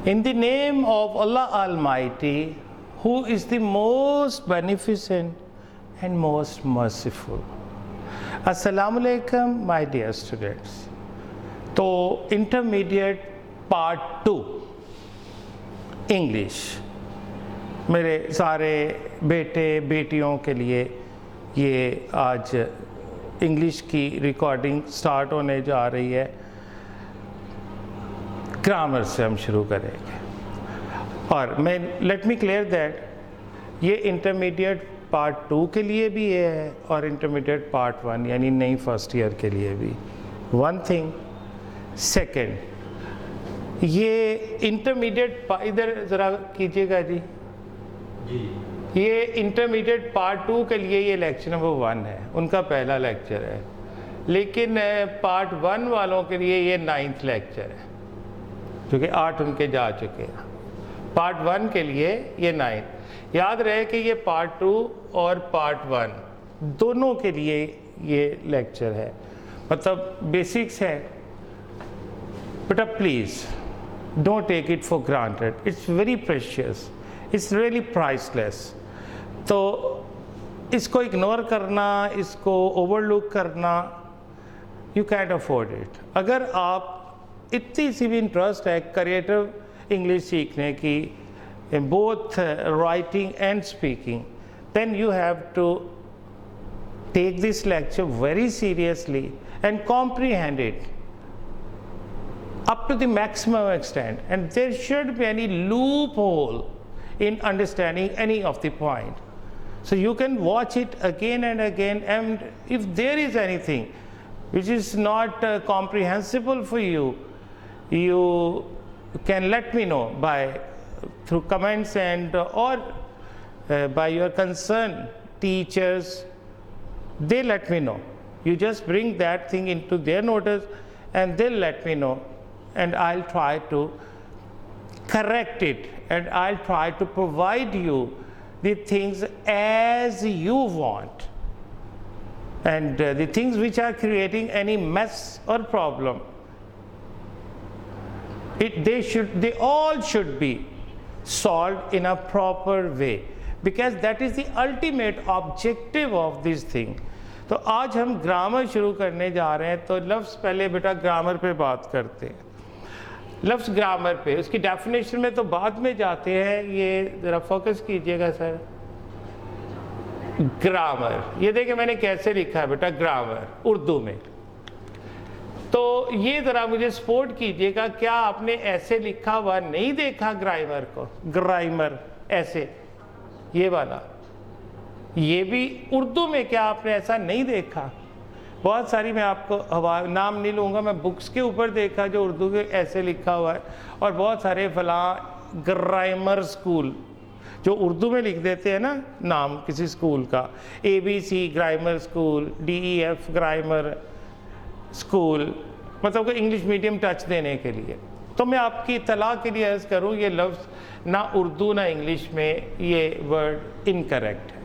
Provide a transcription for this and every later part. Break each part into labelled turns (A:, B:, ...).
A: In the name of Allah Almighty, who is the most beneficent and most merciful. Assalamu alaikum, my dear students. तो intermediate part 2 English मेरे सारे बेटे बेटियों के लिए ये आज इंग्लिश की रिकॉर्डिंग स्टार्ट होने जा रही है। ग्रामर से हम शुरू करेंगे और मैं लेट मी क्लियर दैट ये इंटरमीडिएट पार्ट 2 के लिए भी ये है और इंटरमीडिएट पार्ट 1 यानी नई फर्स्ट ईयर के लिए भी। वन थिंग, सेकंड, ये इंटरमीडिएट इधर ज़रा कीजिएगा जी, ये इंटरमीडिएट पार्ट 2 के लिए ये लेक्चर नंबर 1 है, उनका पहला लेक्चर है। लेकिन पार्ट 1 वालों के लिए ये 9th लेक्चर है, क्योंकि 8 उनके जा चुके हैं। पार्ट 1 के लिए ये 9। याद रहे कि ये पार्ट 2 और पार्ट 1 दोनों के लिए ये लेक्चर है, मतलब बेसिक्स है। बेटा please don't take it for granted, it's very precious, it's really priceless. तो इसको इग्नोर करना, इसको ओवरलुक करना, यू कैंट अफोर्ड इट। अगर आप इतनी सी भी इंटरेस्ट है क्रिएटिव इंग्लिश सीखने की, both writing and speaking, then you have to take this lecture very seriously and comprehend it up to the maximum extent, and there should be any loophole in understanding any of the point. So you can watch it again and again, and if there is anything which is not comprehensible for you, you can let me know by through comments and or by your concerned teachers. They let me know. You just bring that thing into their notice and they'll let me know, and I'll try to correct it, and I'll try to provide you the things as you want, and the things which are creating any mess or problem, they all should be solved in a proper way, because that is the ultimate objective of this thing. तो आज हम grammar शुरू करने जा रहे हैं, तो लफ्ज़ पहले बेटा ग्रामर पे बात करते हैं। लफ्ज़ ग्रामर पे, उसकी डेफिनेशन में तो बाद में जाते हैं, ये ज़रा फोकस कीजिएगा सर। ग्रामर, ये देखिए मैंने कैसे लिखा है बेटा ग्रामर उर्दू में, तो ये ज़रा मुझे सपोर्ट कीजिएगा। क्या आपने ऐसे लिखा हुआ नहीं देखा ग्रामर को? ग्रामर ऐसे, ये वाला, ये भी उर्दू में क्या आपने ऐसा नहीं देखा? बहुत सारी, मैं आपको नाम नहीं लूँगा, मैं बुक्स के ऊपर देखा जो उर्दू के ऐसे लिखा हुआ है, और बहुत सारे फलां ग्रामर स्कूल जो उर्दू में लिख देते हैं ना नाम किसी स्कूल का, ABC grammar school, DEF grammar school, मतलब कि इंग्लिश मीडियम टच देने के लिए। तो मैं आपकी इत्तला के लिए अर्ज़ करूँ, ये लफ्ज़ ना उर्दू ना इंग्लिश में ये वर्ड इनकरेक्ट है।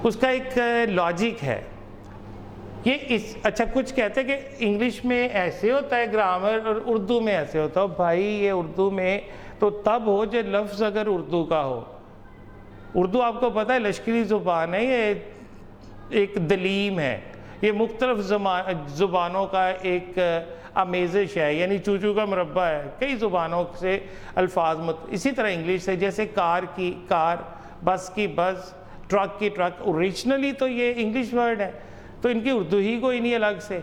A: उसका एक लॉजिक है ये अच्छा, कुछ कहते हैं कि इंग्लिश में ऐसे होता है ग्रामर और उर्दू में ऐसे होता है। भाई ये उर्दू में तो तब हो जब लफ्ज़ अगर उर्दू का हो। उर्दू आपको पता है लश्करी ज़ुबान है, ये एक दलीम है, ये मुख्तलिफ ज़ुबानों का एक आमेज़िश है, यानी चूचू का मुरब्बा है, कई ज़ुबानों से अल्फाज इसी तरह इंग्लिश है, जैसे कार की कार, बस की बस, ट्रक की ट्रक, ओरिजिनली तो ये इंग्लिश वर्ड है, तो इनकी उर्दू ही कोई नहीं अलग से।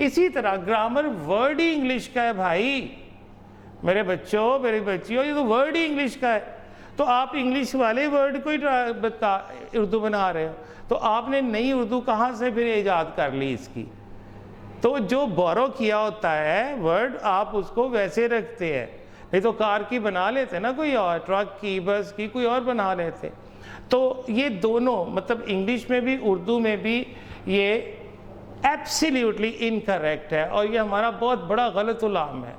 A: इसी तरह ग्रामर वर्ड ही इंग्लिश का है भाई, मेरे बच्चों मेरी बच्चियों, ये तो वर्ड ही इंग्लिश का है। तो आप इंग्लिश वाले वर्ड को ही उर्दू बना रहे हो, तो आपने नई उर्दू कहाँ से फिर ईजाद कर ली इसकी? तो जो बोरो किया होता है वर्ड, आप उसको वैसे रखते हैं, नहीं तो कार की बना लेते ना कोई और, ट्रक की बस की कोई और बना लेते। तो ये दोनों, मतलब इंग्लिश में भी उर्दू में भी ये एब्सोल्युटली इनकरेक्ट है, और ये हमारा बहुत बड़ा गलत उलाम है।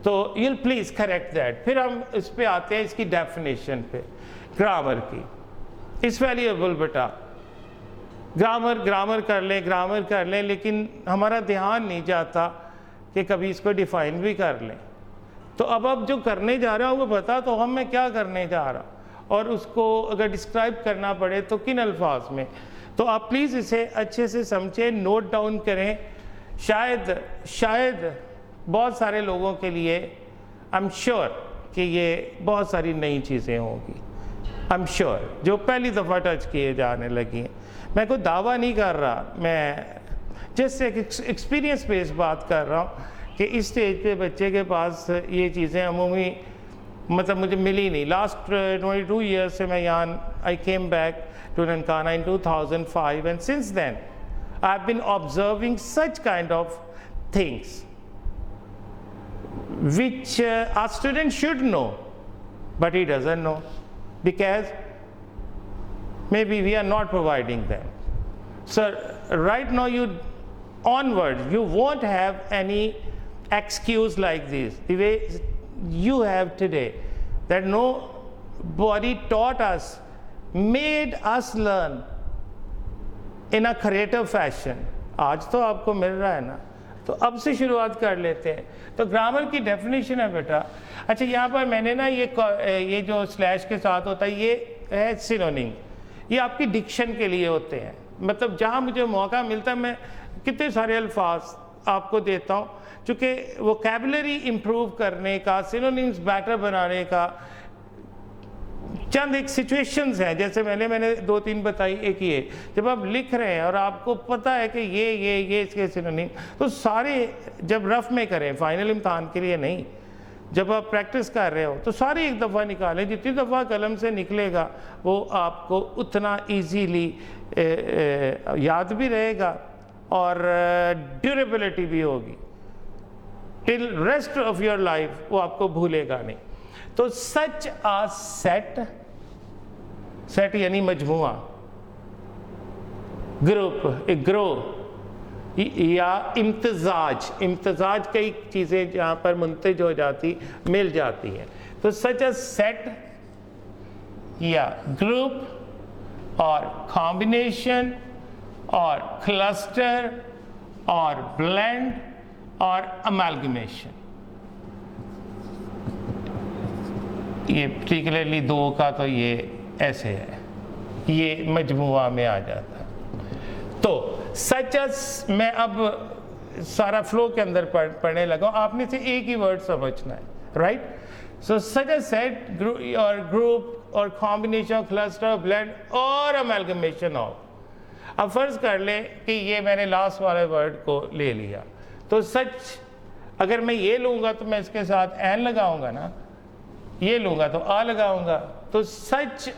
A: तो यूल प्लीज़ करेक्ट दैट। फिर हम इस पे आते हैं, इसकी डेफिनेशन पे ग्रामर की। इस वैल्यूएबल बेटा ग्रामर कर लें, लेकिन हमारा ध्यान नहीं जाता कि कभी इसको डिफ़ाइन भी कर लें। तो अब जो करने जा रहा हूँ वो बता तो हम मैं क्या करने जा रहा, और उसको अगर डिस्क्राइब करना पड़े तो किन अल्फाज में। तो आप प्लीज़ इसे अच्छे से समझें, नोट डाउन करें। शायद बहुत सारे लोगों के लिए आई एम श्योर कि ये बहुत सारी नई चीज़ें होंगी, आई एम श्योर, जो पहली दफ़ा टच किए जाने लगी हैं। मैं कोई दावा नहीं कर रहा, मैं जस्ट एक एक्सपीरियंस बेस्ड बात कर रहा हूँ कि इस स्टेज पे बच्चे के पास ये चीज़ें अमूमी मतलब मुझे मिली नहीं। लास्ट 22 ईयर्स से मैं यहाँ I came back to Nankana in 2005, and since then I've been observing such kind of things which our student should know, but he doesn't know because maybe we are not providing them. So right now you onwards you won't have any excuse like this the way you have today, that nobody taught us, made us learn in a creative fashion. आज तो आपको मिल रहा है ना, तो अब से शुरुआत कर लेते हैं। तो ग्रामर की डेफिनेशन है बेटा। अच्छा, यहाँ पर मैंने ना ये जो स्लैश के साथ होता है ये है सिनोनिम, ये आपकी डिक्शन के लिए होते हैं। मतलब जहाँ मुझे मौका मिलता है मैं कितने सारे अल्फाज आपको देता हूँ, चूँकि वोकैबुलरी इम्प्रूव करने का, सिनोनिम्स बेटर बनाने का चंद एक सिचुएशंस हैं। जैसे मैंने 2-3 बताई। एक ये जब आप लिख रहे हैं और आपको पता है कि ये इसके सिनोनिम, तो सारे जब रफ में करें, फाइनल इम्तहान के लिए नहीं, जब आप प्रैक्टिस कर रहे हो तो सारे एक दफ़ा निकालें। जितनी दफ़ा कलम से निकलेगा वो आपको उतना ईजीली याद भी रहेगा और ड्यूरेबिलिटी भी होगी, till rest of your life वो आपको भूलेगा नहीं। तो सच आ सेट यानी मजमुआ, ग्रुप, एक ग्रोह या इम्तजाज कई चीज़ें जहाँ पर मुंतज हो जाती, मिल जाती हैं। तो सच अ सेट या ग्रुप और कॉम्बिनेशन और क्लस्टर और ब्लेंड और अमालगमेशन, ये पर्टिकुलरली 2 का तो ये ऐसे है, ये मजमुआ में आ जाता है। तो सच एज, मैं अब सारा फ्लो के अंदर पढ़ने लगा, आपने से एक ही वर्ड समझना है, राइट। सो सच एज सेट और ग्रुप और कॉम्बिनेशन, क्लस्टर, ब्लेंड और अमेलगमेशन ऑफ। अब फर्ज कर ले कि ये मैंने लास्ट वाले वर्ड को ले लिया, तो सच अगर मैं ये लूँगा तो मैं इसके साथ एन लगाऊंगा ना, ये लूँगा तो आ लगाऊंगा। तो such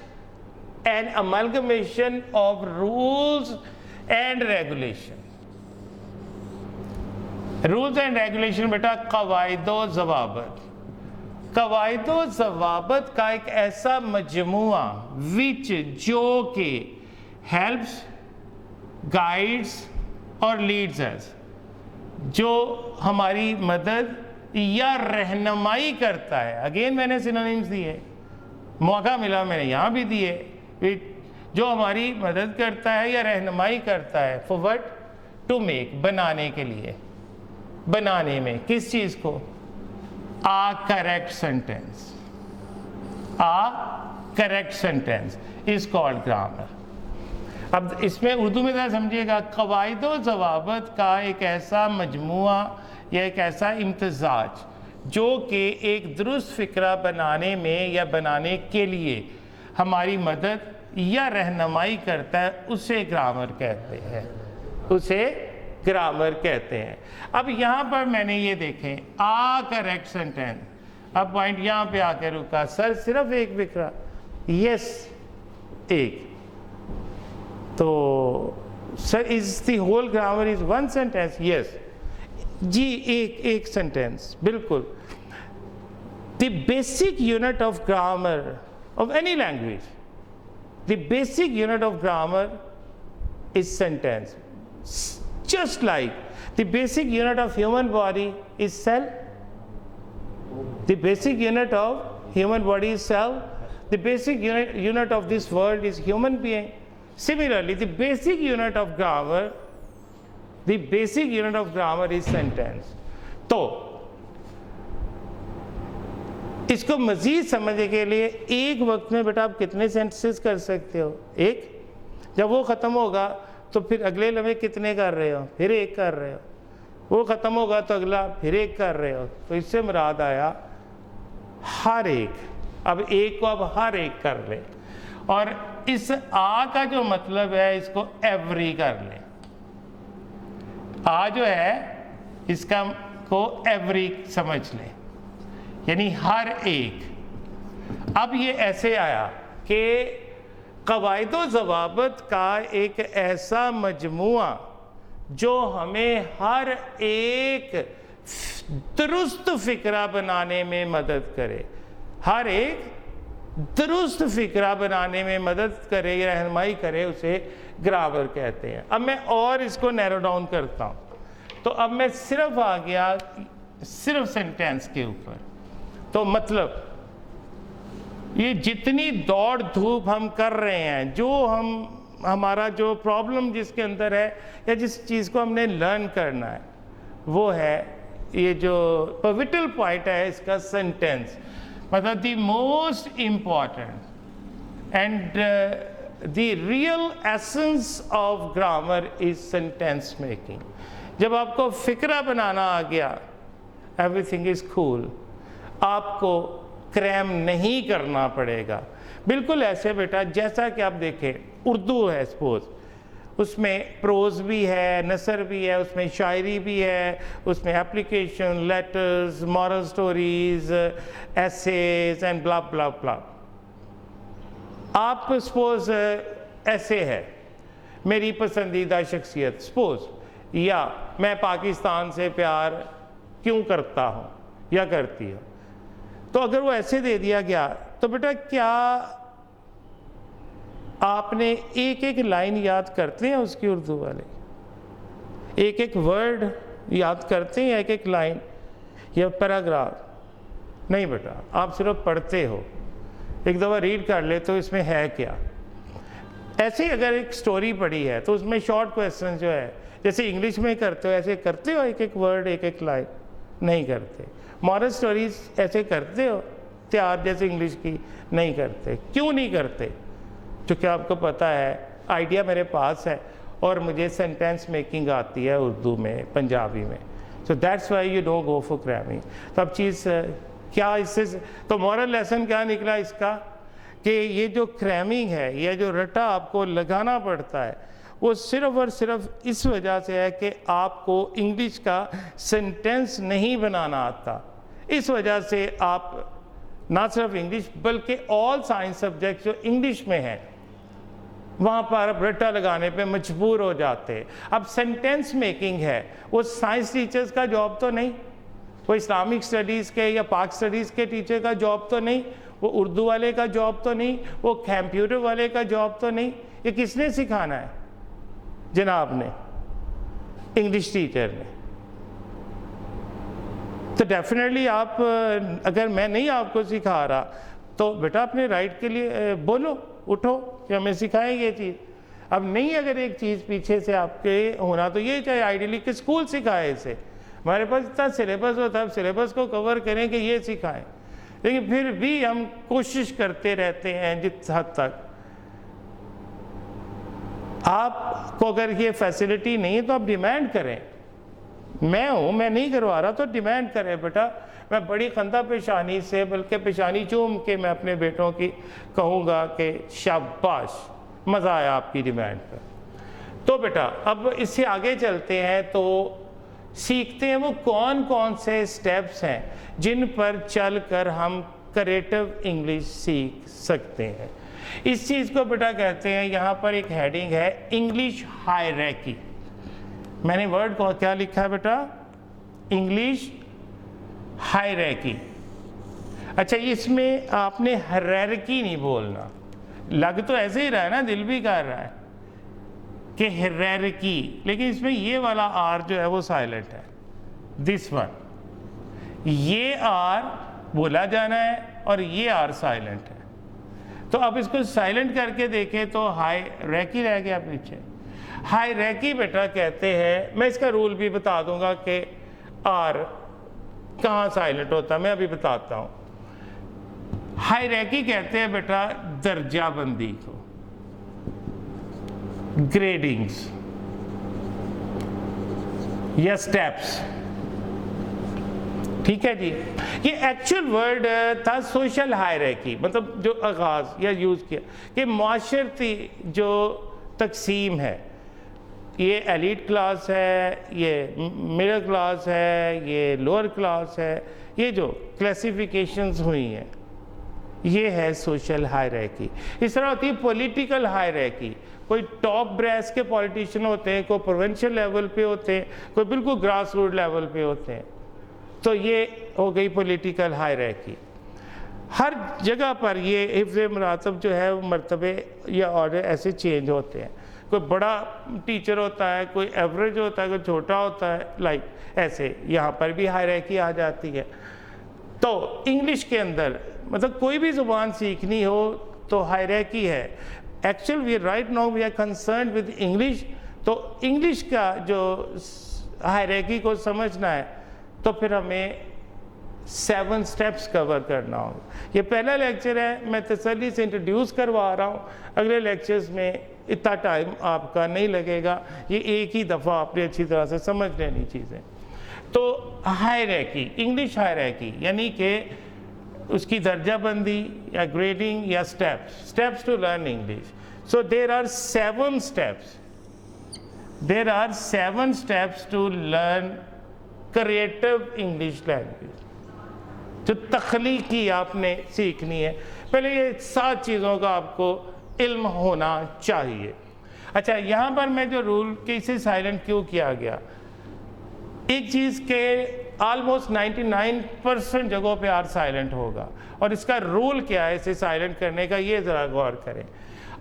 A: an amalgamation of rules and regulation. Rules and regulation बेटा कवायदो ज़वाबत, कवायदो ज़वाबत का एक ऐसा मजमुआ विच जो कि हेल्प्स, गाइड्स और लीड्स अस, जो हमारी मदद या रहनुमाई करता है। अगेन मैंने सिनोनिम्स दिए, मौका मिला मैंने यहाँ भी दिए, जो हमारी मदद करता है या रहनुमाई करता है। For what? टू मेक, बनाने के लिए, बनाने में किस चीज़ को? A correct sentence, a correct sentence is called grammar. अब इसमें उर्दू में ज़रा समझिएगा, कवायदो ज़वाबत का एक ऐसा मजमुआ या एक ऐसा इम्तजाज जो कि एक दुरुस्त फ़िक्रा बनाने में या बनाने के लिए हमारी मदद या रहनुमाई करता है, उसे ग्रामर कहते हैं, उसे ग्रामर कहते हैं। अब यहाँ पर मैंने ये देखें, आ करेक्ट सेंटेंस, अब पॉइंट यहाँ पे आके रुका, सर सिर्फ एक फ़िक्रा, यस एक, तो sir is the whole grammar is one sentence? Yes ji, एक सेंटेंस, बिल्कुल। The basic unit of grammar of any language, the basic unit of grammar is sentence, just like the basic unit of human body is cell, the basic unit of human body is cell, the basic unit of this world is human being. Similarly, the basic unit of grammar, the basic unit of grammar is sentence. तो इसको मज़ीद समझने के लिए एक वक्त में बेटा आप कितने सेंटेंसेस कर सकते हो? एक। जब वो ख़त्म होगा तो फिर अगले लम्हे कितने कर रहे हो? फिर एक कर रहे हो। वो ख़त्म होगा तो अगला फिर एक कर रहे हो। तो इससे मुराद आया हर एक। अब एक को अब हर एक कर ले, और इस आ का जो मतलब है इसको एवरी कर ले। आ जो है इसका को एवरी समझ ले, यानी हर एक। अब ये ऐसे आया कि क़वाइद ज़वाबित का एक ऐसा मजमुआ जो हमें हर एक दुरुस्त फ़िक्रा बनाने में मदद करे, हर एक दुरुस्त फ़िक्रा बनाने में मदद करे, रहनुमाई करे, उसे ग्रामर कहते हैं। अब मैं और इसको नैरो डाउन करता हूँ, तो अब मैं सिर्फ आ गया सिर्फ सेंटेंस के ऊपर। तो मतलब ये जितनी दौड़ धूप हम कर रहे हैं, जो हमारा जो प्रॉब्लम जिसके अंदर है या जिस चीज़ को हमने लर्न करना है, वो है ये जो पिवटल पॉइंट है इसका सेंटेंस। मतलब the most important and the real essence of grammar is sentence making. जब आपको फिक्रा बनाना आ गया, एवरीथिंग इज कूल, आपको क्रैम नहीं करना पड़ेगा। बिल्कुल ऐसे बेटा जैसा कि आप देखें उर्दू है, सपोज उसमें प्रोज भी है, नसर भी है, उसमें शायरी भी है, उसमें application, letters, moral stories, essays and blah blah blah. आप सपोज ऐसे है मेरी पसंदीदा शख्सियत सपोज, या मैं पाकिस्तान से प्यार क्यों करता हूँ या करती हूँ, तो अगर वो ऐसे दे दिया गया तो बेटा क्या आपने एक एक लाइन याद करते हैं उसकी उर्दू वाले? एक एक वर्ड याद करते हैं, एक एक लाइन या पैराग्राफ? नहीं बेटा, आप सिर्फ पढ़ते हो, एक दफ़ा रीड कर ले तो इसमें है क्या। ऐसे ही अगर एक स्टोरी पढ़ी है तो उसमें शॉर्ट क्वेश्चन जो है जैसे इंग्लिश में करते हो ऐसे करते हो, एक एक वर्ड एक एक लाइन? नहीं करते। मॉरल स्टोरीज ऐसे करते हो तैयार जैसे इंग्लिश की? नहीं करते। क्यों नहीं करते? क्योंकि आपको पता है आइडिया मेरे पास है और मुझे सेंटेंस मेकिंग आती है उर्दू में, पंजाबी में, so that's why you don't go for cramming. तो अब चीज़ क्या इससे, तो मॉरल लेसन क्या निकला इसका कि ये जो क्रैमिंग है, ये जो रटा आपको लगाना पड़ता है, वो सिर्फ और सिर्फ इस वजह से है कि आपको इंग्लिश का सेंटेंस नहीं बनाना आता। इस वजह से आप ना सिर्फ इंग्लिश बल्कि ऑल साइंस सब्जेक्ट जो इंग्लिश में हैं वहाँ पर आप रट्टा लगाने पे मजबूर हो जाते हैं। अब सेंटेंस मेकिंग है, वो साइंस टीचर्स का जॉब तो नहीं, वो इस्लामिक स्टडीज़ के या पाक स्टडीज़ के टीचर का जॉब तो नहीं, वो उर्दू वाले का जॉब तो नहीं, वो कंप्यूटर वाले का जॉब तो नहीं। ये किसने सिखाना है जनाब ने? इंग्लिश टीचर ने। तो डेफिनेटली आप, अगर मैं नहीं आपको सिखा रहा तो बेटा अपने राइट के लिए बोलो, उठो कि हमें सिखाएंगे ये चीज़। अब नहीं, अगर एक चीज़ पीछे से आपके होना तो ये चाहे आइडियली कि स्कूल सिखाए इसे, हमारे पास इतना सिलेबस होता है, सिलेबस को कवर करें कि ये सिखाएं, लेकिन फिर भी हम कोशिश करते रहते हैं जिस हद तक। आपको अगर ये फैसिलिटी नहीं है तो आप डिमांड करें। मैं हूँ, मैं नहीं करवा रहा तो डिमांड करें बेटा। मैं बड़ी खंदा पेशानी से, बल्कि पेशानी चूम के मैं अपने बेटों की कहूँगा कि शाबाश, मज़ा आया आपकी डिमांड पर। तो बेटा अब इससे आगे चलते हैं तो सीखते हैं वो कौन कौन से स्टेप्स हैं जिन पर चलकर हम क्रिएटिव इंग्लिश सीख सकते हैं। इस चीज़ को बेटा कहते हैं, यहाँ पर एक हेडिंग है इंग्लिश हायरार्की। मैंने वर्ड को क्या लिखा है बेटा? English hierarchy. अच्छा, इसमें आपने हायरार्की नहीं बोलना, लग तो ऐसे ही रहा है ना, दिल भी कर रहा है कि हायरार्की, लेकिन इसमें ये वाला आर जो है वो साइलेंट है, दिस वन। ये आर बोला जाना है और ये आर साइलेंट है। तो अब इसको साइलेंट करके देखें तो हायरार्की रह गया पीछे। हायरार्की बेटा कहते हैं, मैं इसका रूल भी बता दूंगा कि आर कहाँ साइलेंट होता है, मैं अभी बताता हूँ। हायरार्की कहते हैं बेटा दर्जा बंदी को, ग्रेडिंग्स या स्टेप्स। ठीक है जी, ये एक्चुअल वर्ड था सोशल हायरार्की, मतलब जो आगाज या यूज किया कि माशरती जो तकसीम है, ये एलीट क्लास है, ये मिडिल क्लास है, ये लोअर क्लास है, ये जो क्लासिफिकेशंस हुई हैं ये है सोशल हायरार्की। इस तरह होती है पॉलिटिकल हायरार्की, कोई टॉप ब्रेस के पॉलिटिशियन होते हैं, कोई प्रोविंशियल लेवल पे होते हैं, कोई बिल्कुल ग्रास रूट लेवल पे होते हैं। तो ये हो गई पॉलिटिकल हायरार्की। हर जगह पर ये हिफ्ज़ मरातब जो है वो मरतबे या ऑर्डर ऐसे चेंज होते हैं, कोई बड़ा टीचर होता है, कोई एवरेज होता है, कोई छोटा होता है, लाइक ऐसे यहाँ पर भी हायरार्की आ जाती है। तो इंग्लिश के अंदर मतलब कोई भी ज़ुबान सीखनी हो तो हायरार्की है। Actual we right now we are concern with English, तो इंग्लिश का जो हायरार्की को समझना है तो फिर हमें 7 स्टेप्स कवर करना होगा। ये पहला लेक्चर है, मैं तसल्ली से इंट्रोड्यूस करवा रहा हूँ, अगले लेक्चर्स में इतना टाइम आपका नहीं लगेगा, ये एक ही दफ़ा आपने अच्छी तरह से समझ लेनी चीज़ें। तो हायरार्की, इंग्लिश हायरार्की यानी कि उसकी दर्जाबंदी या ग्रेडिंग या steps to learn English. So there are 7 steps to learn creative English language, जो तख्लीकी आपने सीखनी है। पहले ये 7 चीज़ों का आपको इल्म होना चाहिए। अच्छा, यहाँ पर मैं जो रूल के इसे साइलेंट क्यों किया गया, एक चीज़ के ऑलमोस्ट 99% जगहों पे आर साइलेंट होगा, और इसका रूल क्या है इसे साइलेंट करने का, ये ज़रा गौर करें।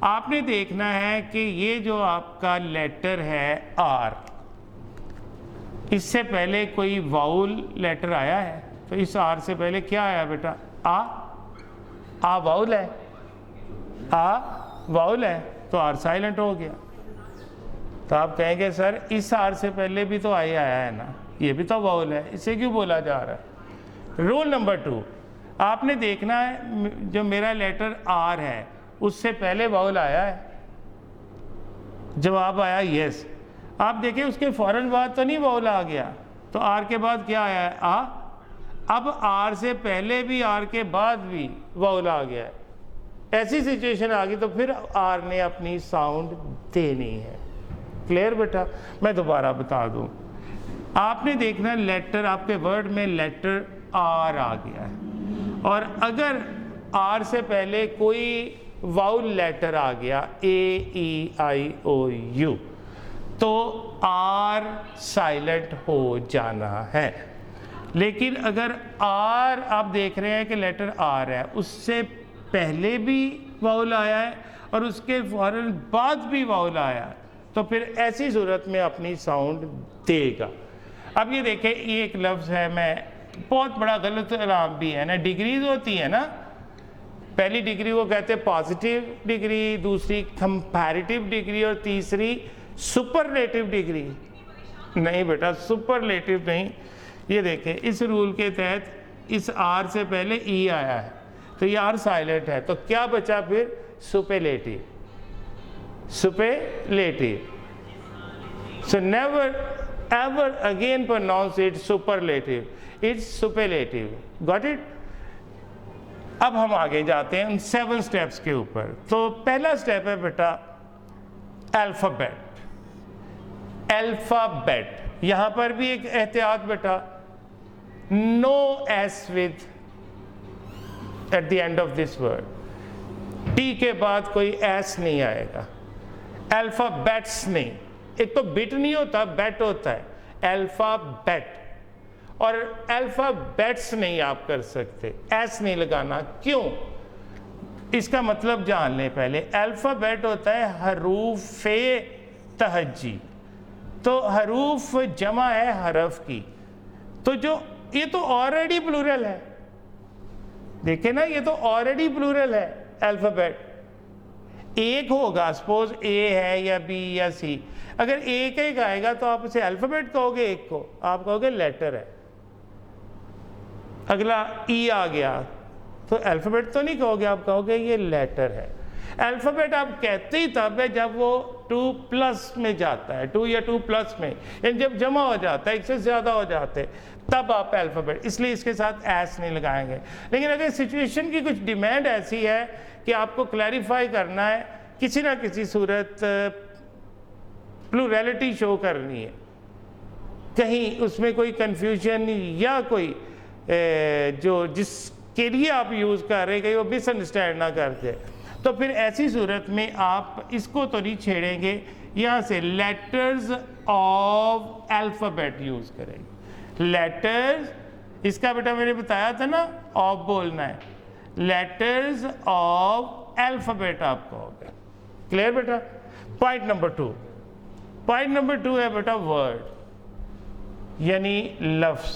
A: आपने देखना है कि ये जो आपका लेटर है आर, इससे पहले कोई वाउल लेटर आया है? तो इस आर से पहले क्या आया बेटा? आ वाउल है, आ वाउल है, तो आर साइलेंट हो गया। तो आप कहेंगे सर इस आर से पहले भी तो आया है ना, ये भी तो वाउल है, इसे क्यों बोला जा रहा है? रूल नंबर 2, आपने देखना है जो मेरा लेटर आर है उससे पहले वाउल आया है? जवाब आया यस। आप देखें उसके फौरन बाद तो नहीं वाउल आ गया, तो आर के बाद क्या आया है? आ। अब आर से पहले भी आर के बाद भी वाउल आ गया है, ऐसी सिचुएशन आ गई तो फिर आर ने अपनी साउंड देनी है। क्लियर बेटा? मैं दोबारा बता दूं, आपने देखना लेटर, आपके वर्ड में लेटर आर आ गया है, और अगर आर से पहले कोई वाउल लेटर आ गया, AEIOU, तो आर साइलेंट हो जाना है। लेकिन अगर आर, आप देख रहे हैं कि लेटर आर है, उससे पहले भी वाउल आया है और उसके फौरन बाद भी वाउल आया है, तो फिर ऐसी सूरत में अपनी साउंड देगा। अब ये देखें, ये एक लफ्ज़ है, मैं बहुत बड़ा गलत इलाम भी है ना, डिग्रीज होती है ना, पहली डिग्री को कहते हैं पॉजिटिव डिग्री, दूसरी कंपैरेटिव डिग्री और तीसरी सुपरलेटिव डिग्री। नहीं बेटा, सुपरलेटिव नहीं। ये देखें, इस रूल के तहत इस आर से पहले ई आया है, तो ये आर साइलेंट है, तो क्या बचा फिर? Superlative. Superlative. So never ever again pronounce it superlative, it's superlative. Got it? अब हम आगे जाते हैं उन 7 स्टेप्स के ऊपर। तो पहला स्टेप है बेटा अल्फ़ाबेट। अल्फ़ाबेट, यहां पर भी एक एहतियात बेटा, no S with at the end of this word, T के बाद कोई एस नहीं आएगा। अल्फ़ाबेट्स नहीं, एक तो बिट नहीं होता, बैट होता है, अल्फ़ाबेट। और अल्फ़ाबेट्स नहीं आप कर सकते, एस नहीं लगाना। क्यों? इसका मतलब जान लें पहले। अल्फ़ाबेट होता है हरूफ़े तहज्जी, तो हरूफ जमा है हरफ की, तो जो ये तो ऑलरेडी प्लूरल है, देखे ना, ये तो ऑलरेडी प्लूरल है अल्फ़ाबेट। एक होगा, सपोज ए है या बी या सी, अगर एक एक आएगा तो आप उसे अल्फ़ाबेट कहोगे, एक को आप कहोगे लेटर है। अगला ई आ गया तो अल्फ़ाबेट तो नहीं कहोगे, आप कहोगे ये लेटर है। अल्फ़ाबेट आप कहते ही तब है जब वो 2+ में जाता है, 2 या 2+ में, यानी जब जमा हो जाता है, एक से ज़्यादा हो जाते तब आप अल्फ़ाबेट, इसलिए इसके साथ एस नहीं लगाएंगे। लेकिन अगर सिचुएशन की कुछ डिमांड ऐसी है कि आपको क्लैरिफाई करना है, किसी ना किसी सूरत प्लूरैलिटी शो करनी है, कहीं उसमें कोई कन्फ्यूजन या कोई जो जिसके लिए आप यूज़ कर रहे हैं कहीं वो मिसअंडरस्टैंड ना कर दे, तो फिर ऐसी सूरत में आप इसको तो नहीं छेड़ेंगे, यहाँ से लेटर्स ऑफ अल्फ़ाबेट यूज़ करेंगे। लेटर्स, इसका बेटा मैंने बताया था ना, ऑफ बोलना है, लेटर्स ऑफ अल्फ़ाबेट आप कहोगे। क्लियर बेटा? पॉइंट नंबर 2, पॉइंट नंबर 2 है बेटा वर्ड, यानी लफ्ज़।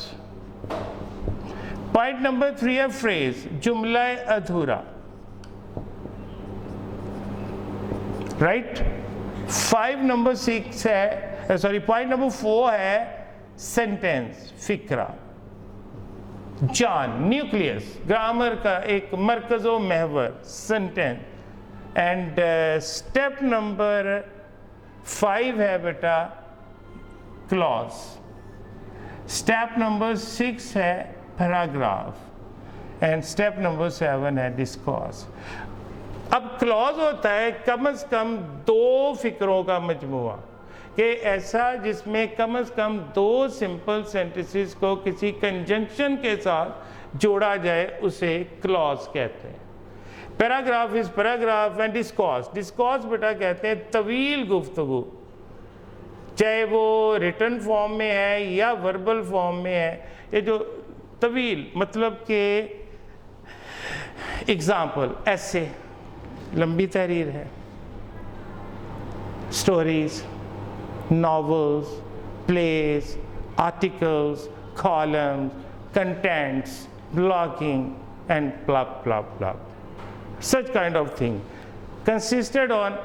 A: पॉइंट नंबर 3 है फ्रेज, जुमला अधूरा, राइट। 5 नंबर 6 है, सॉरी पॉइंट नंबर 4 है सेंटेंस, फिक्रा, जान, न्यूक्लियस, ग्रामर का एक मरकज़ो महवर, सेंटेंस। एंड स्टेप नंबर 5 है बेटा क्लॉज। स्टेप नंबर 6 है पैराग्राफ एंड स्टेप नंबर 7 है डिस्कोर्स। अब क्लॉज होता है कम से कम 2 फिक्रों का मजमुआ, कि ऐसा जिसमें कम से कम 2 सिंपल सेंटेंसेस को किसी कंजंक्शन के साथ जोड़ा जाए, उसे क्लॉज कहते हैं। Paragraph is paragraph and discourse, discourse बेटा कहते हैं तवील गुफ्तगू, चाहे वो रिटन फॉर्म में है या वर्बल फॉर्म में है, ये जो तवील मतलब के एग्जाम्पल, ऐसे लंबी तहरीर है, stories, novels, plays, articles, columns, contents, blogging, and blah blah blah. Such kind of thing consisted on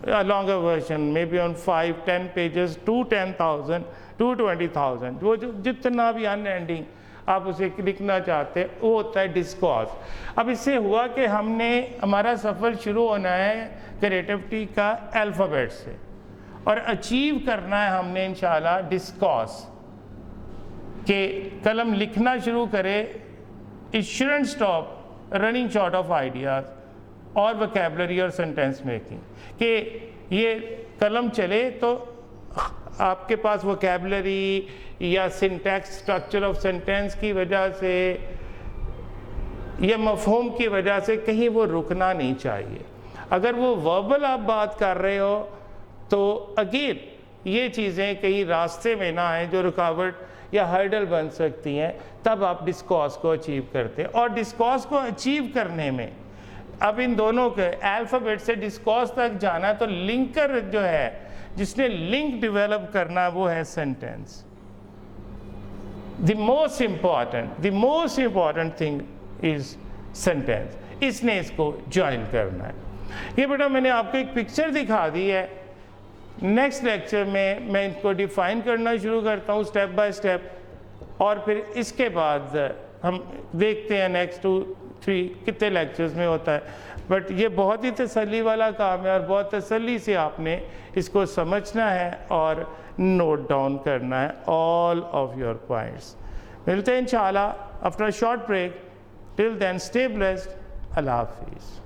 A: a longer version, maybe on 5-10 pages to 10,000 to 20,000, वो जो जितना भी अनएंडिंग आप उसे लिखना चाहते हैं वो होता है डिस्कोर्स। अब इससे हुआ कि हमारा सफ़र शुरू होना है क्रिएटिविटी का अल्फ़ाबेट से, और अचीव करना है हमने इंशाल्लाह डिस्कोर्स के कलम लिखना शुरू करे। It shouldn't stop running short of ideas और वोकैबुलरी और सेंटेंस मेकिंग, कि ये कलम चले तो आपके पास वोकैबुलरी या सिंटैक्स, स्ट्रक्चर ऑफ सेंटेंस की वजह से या मफहूम की वजह से कहीं वो रुकना नहीं चाहिए। अगर वो वर्बल आप बात कर रहे हो तो अगेन ये चीज़ें कहीं रास्ते में ना आए जो रुकावट या हर्डल बन सकती हैं, तब आप डिस्कोर्स को अचीव करते हैं। और डिस्कोर्स को अचीव करने में अब इन दोनों के अल्फ़ाबेट से डिस्कोर्स तक जाना, तो लिंकर जो है जिसने लिंक डेवलप करना वो है sentence. The most important thing is sentence, इसने इसको ज्वाइन करना है। ये बेटा मैंने आपको एक पिक्चर दिखा दी है, नेक्स्ट लेक्चर में मैं इनको डिफ़ाइन करना शुरू करता हूँ स्टेप बाय स्टेप, और फिर इसके बाद हम देखते हैं नेक्स्ट 2-3 कितने लेक्चर्स में होता है। बट ये बहुत ही तसल्ली वाला काम है और बहुत तसल्ली से आपने इसको समझना है और नोट डाउन करना है ऑल ऑफ योर पॉइंट्स। मिलते हैं इंशाल्लाह after a short break. Till then stay blessed. अल्लाह हाफिज़।